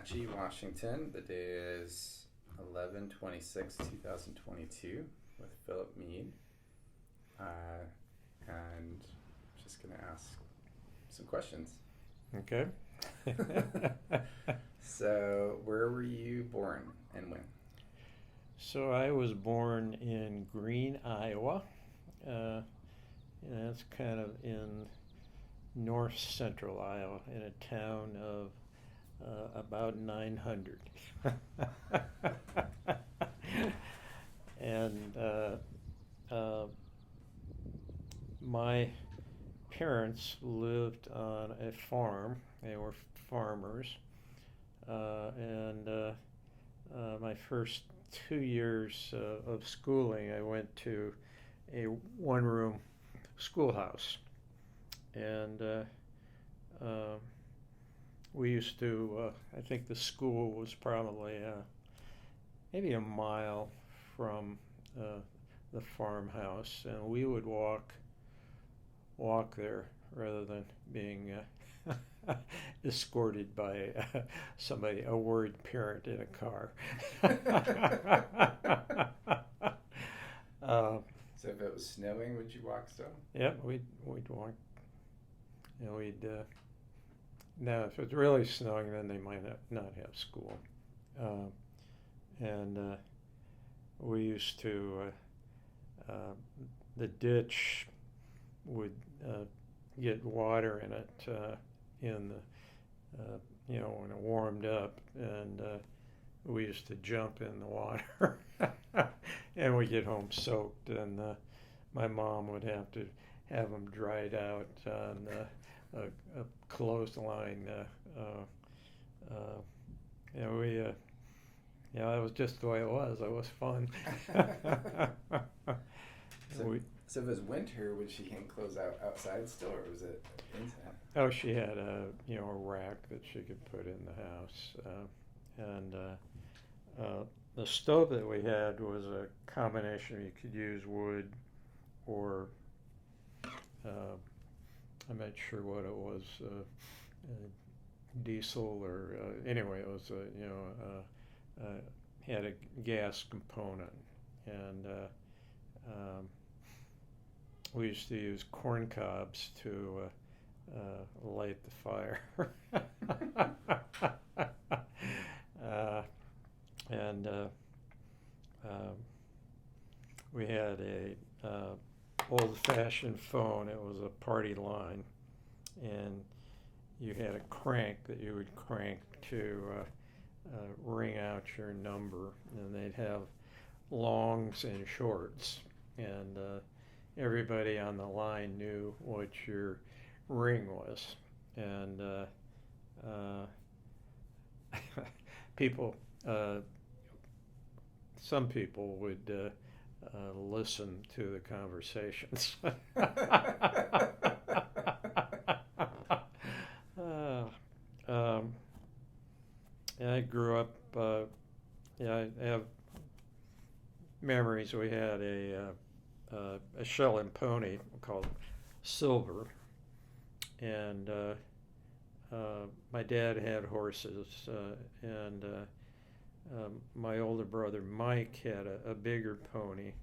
Wenatchee, Washington. The day is 11/26/2022 with Philip Mead. And just going to ask some questions. Okay. So, where were you born and when? So I was born in Green, Iowa. That's kind of in north central Iowa, in a town of about 900. And my parents lived on a farm. They were farmers. And my first 2 years of schooling, I went to a one-room schoolhouse. And we used to, I think the school was probably maybe a mile from the farmhouse, and we would walk there rather than being escorted by somebody, a worried parent in a car. So if it was snowing, would you walk still? Yeah, we'd walk. Now if it's really snowing, then they might not have school. And we used to, the ditch would get water in it when it warmed up, and we used to jump in the water. And we'd get home soaked, and my mom would have to have them dried out on a clothesline. That was just the way it was. It was fun. So if it was winter, would she hang clothes outside still, or was it inside? Oh, she had a rack that she could put in the house, and the stove that we had was a combination. You could use wood, or I'm not sure what it was, diesel, or anyway, it was had a gas component, and we used to use corn cobs to light the fire. And we had a old-fashioned phone. It was a party line, and you had a crank that you would crank to ring out your number, and they'd have longs and shorts, and everybody on the line knew what your ring was, and some people would listen to the conversations. I grew up, I have memories. We had a Shetland pony called Silver, and my dad had horses, and my older brother Mike had a bigger pony,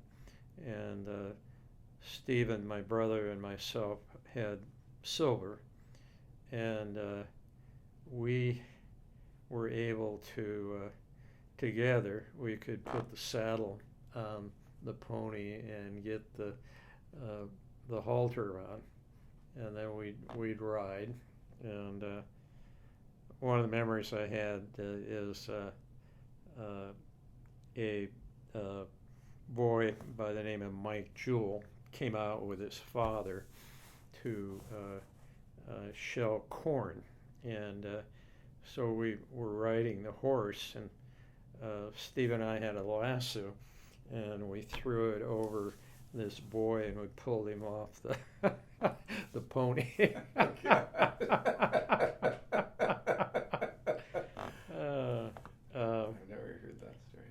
and Stephen, my brother, and myself had Silver, and we were able to, together, we could put the saddle on the pony and get the halter on, and then we'd ride. And one of the memories I had is a boy by the name of Mike Jewell came out with his father to shell corn, and so we were riding the horse, and Steve and I had a lasso, and we threw it over this boy, and we pulled him off the pony. I've never heard that story.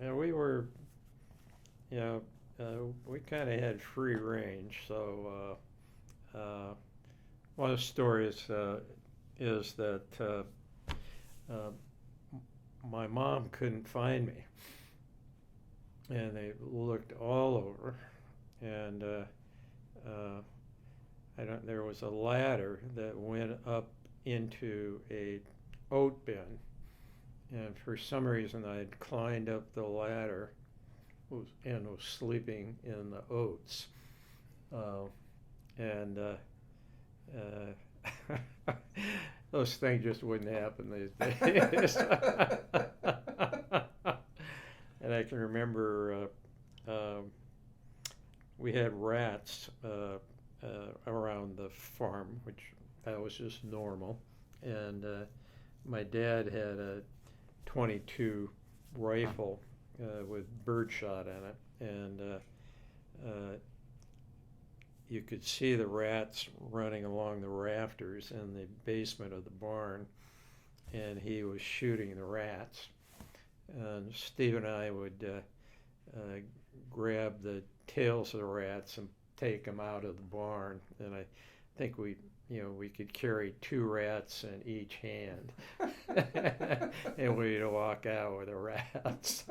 And we were, we kind of had free range. So one of the stories is that my mom couldn't find me, and they looked all over, and there was a ladder that went up into a oat bin, and for some reason I had climbed up the ladder and was sleeping in the oats, and those things just wouldn't happen these days. And I can remember we had rats around the farm, which that was just normal. And my dad had a .22 rifle with birdshot in it, and you could see the rats running along the rafters in the basement of the barn, and he was shooting the rats. And Steve and I would grab the tails of the rats and take them out of the barn, and I think we could carry 2 rats in each hand, and we'd walk out with the rats.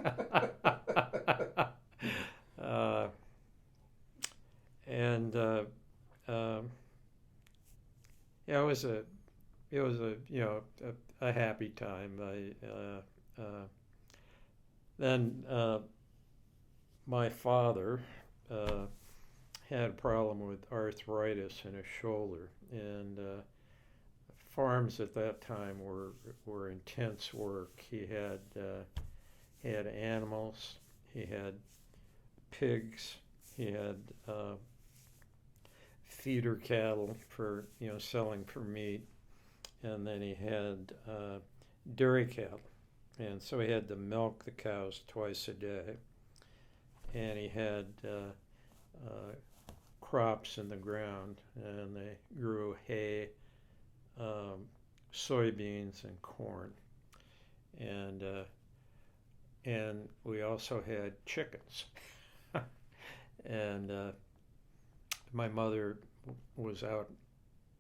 Yeah, it was a happy time. Then my father had a problem with arthritis in his shoulder, and farms at that time were intense work. He had animals, he had pigs, he had feeder cattle for selling for meat, and then he had dairy cattle, and so he had to milk the cows twice a day, and he had crops in the ground, and they grew hay, soybeans, and corn, and we also had chickens. And my mother was out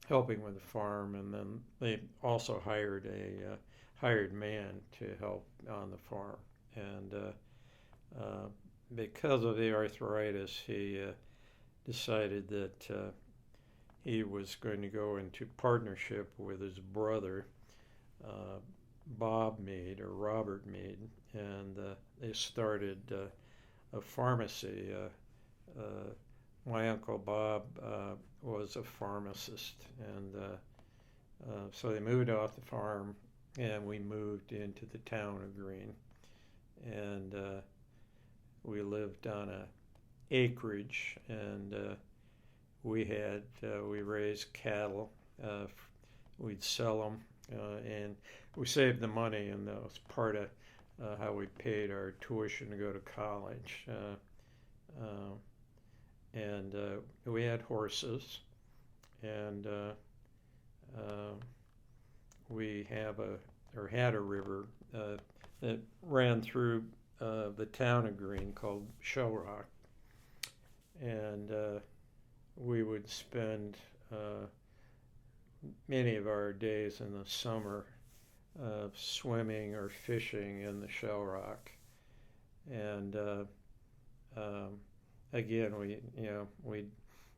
helping with the farm, and then they also hired a hired man to help on the farm. And because of the arthritis, he decided that he was going to go into partnership with his brother, Bob Mead, or Robert Mead, and they started a pharmacy. My Uncle Bob was a pharmacist, and so they moved off the farm, and we moved into the town of Greene, and we lived on a acreage, and we raised cattle. We'd sell them, and we saved the money, and that was part of how we paid our tuition to go to college. And we had horses, and we had a river that ran through the town of Greene called Shell Rock, and we would spend many of our days in the summer swimming or fishing in the Shell Rock, and again,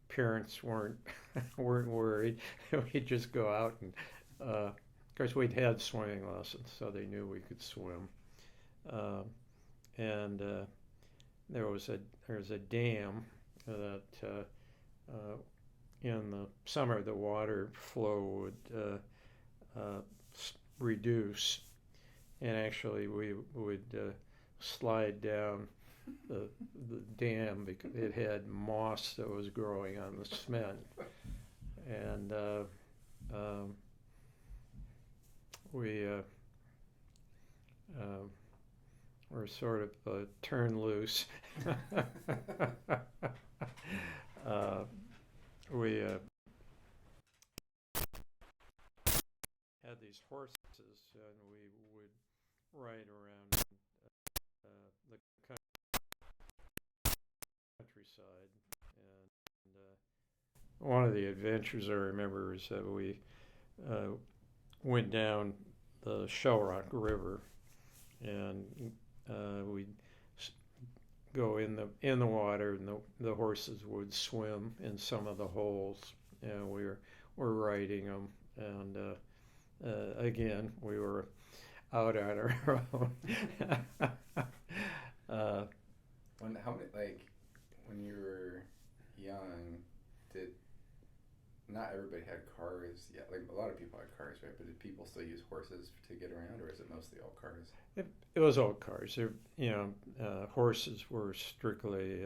parents weren't worried. We'd just go out, and of course we'd had swimming lessons, so they knew we could swim. And there was a dam that in the summer the water flow would reduce, and actually we would slide down the dam because it had moss that was growing on the cement, and we were sort of turned loose. We had these horses, and we would ride around the countryside. And one of the adventures I remember is that we went down the Shell Rock River, and we'd go in the water, and the horses would swim in some of the holes, and we're riding them, and again we were out on our own. When you were young, did not everybody had cars yet? Like a lot of people had cars, right? But did people still use horses to get around, or is it mostly all cars? It was all cars. Horses were strictly,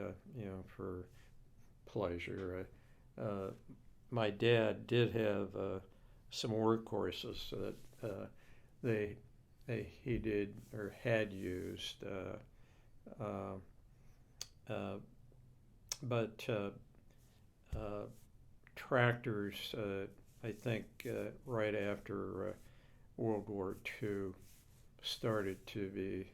for pleasure. My dad did have some work horses that he did or had used, but tractors, I think, right after World War II started to be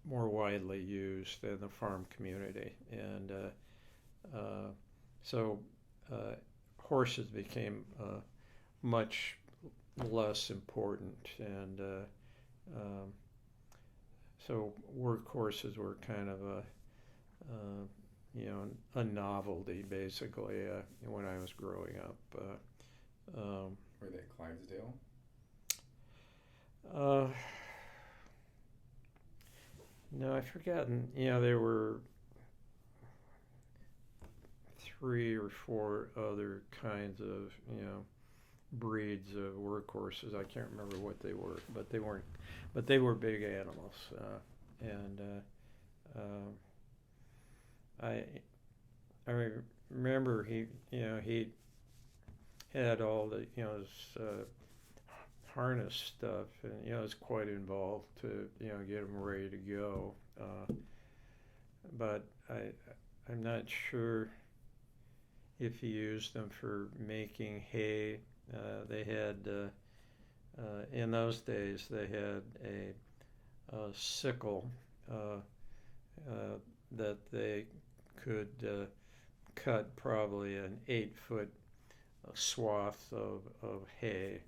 more widely used in the farm community, and so horses became much less important, and so work horses were kind of a novelty basically when I was growing up. Were they Clydesdale? No, I've forgotten. There were 3 or 4 other kinds of, breeds of workhorses. I can't remember what they were, but they weren't. But they were big animals, and I remember he had all the his harness stuff, and it's quite involved to get them ready to go. But I'm not sure if he used them for making hay. They had in those days they had a sickle that they could cut probably an 8-foot swath of hay.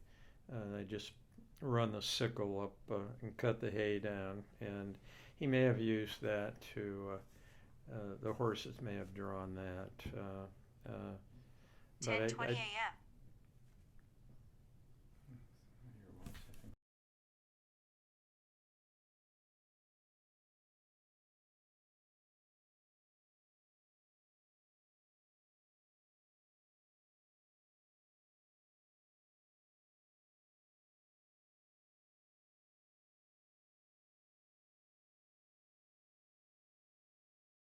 They just run the sickle up and cut the hay down, and he may have used that to. The horses may have drawn that. 10:20 a.m.